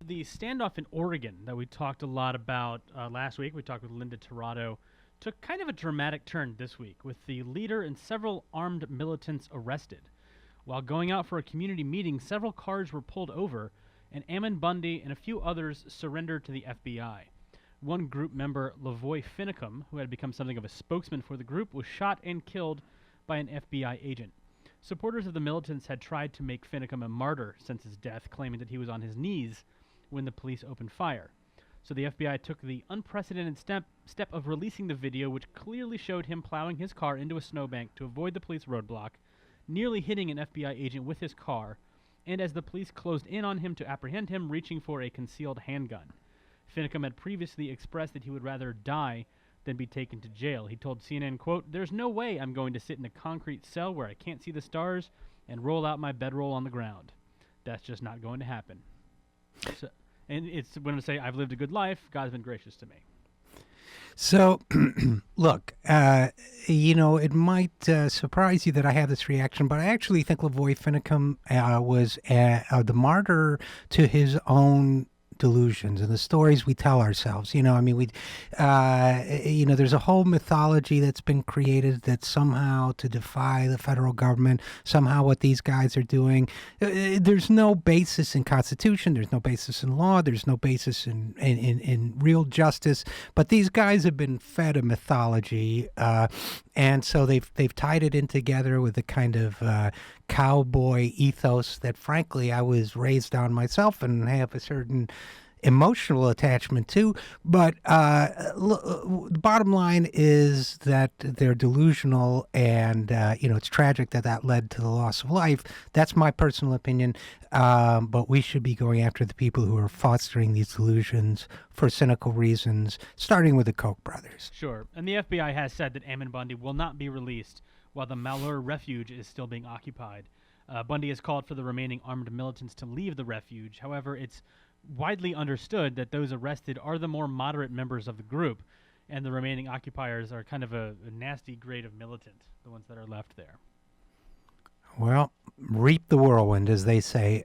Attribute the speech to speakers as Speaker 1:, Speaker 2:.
Speaker 1: the standoff in Oregon that we talked a lot about last week, we talked with Linda Tirado, took kind of a dramatic turn this week with the leader and several armed militants arrested. While going out for a community meeting, several cars were pulled over, and Ammon Bundy and a few others surrendered to the FBI. One group member, Lavoy Finicum, who had become something of a spokesman for the group, was shot and killed by an FBI agent. Supporters of the militants had tried to make Finicum a martyr since his death, claiming that he was on his knees when the police opened fire. So the FBI took the unprecedented step of releasing the video, which clearly showed him plowing his car into a snowbank to avoid the police roadblock, nearly hitting an FBI agent with his car, and as the police closed in on him to apprehend him, reaching for a concealed handgun. Finicum had previously expressed that he would rather die than be taken to jail. He told CNN, quote, "There's no way I'm going to sit in a concrete cell where I can't see the stars and roll out my bedroll on the ground. That's just not going to happen." So, and it's when I say I've lived a good life, God's been gracious to me.
Speaker 2: So, look, it might surprise you that I have this reaction, but I actually think Lavoy Finicum was the martyr to his own delusions and the stories we tell ourselves. There's a whole mythology that's been created that somehow to defy the federal government, somehow what these guys are doing, there's no basis in Constitution, there's no basis in law, there's no basis in real justice, but these guys have been fed a mythology, and so they've tied it in together with a kind of cowboy ethos that, frankly, I was raised on myself and have a certain emotional attachment to. But the bottom line is that they're delusional, and it's tragic that led to the loss of life. That's my personal opinion. But we should be going after the people who are fostering these delusions for cynical reasons, starting with the Koch brothers.
Speaker 1: Sure. And the FBI has said that Ammon Bundy will not be released while the Malheur refuge is still being occupied. Bundy has called for the remaining armed militants to leave the refuge. However, it's widely understood that those arrested are the more moderate members of the group, and the remaining occupiers are kind of a nasty grade of militant, the ones that are left there.
Speaker 2: Well, reap the whirlwind, as they say.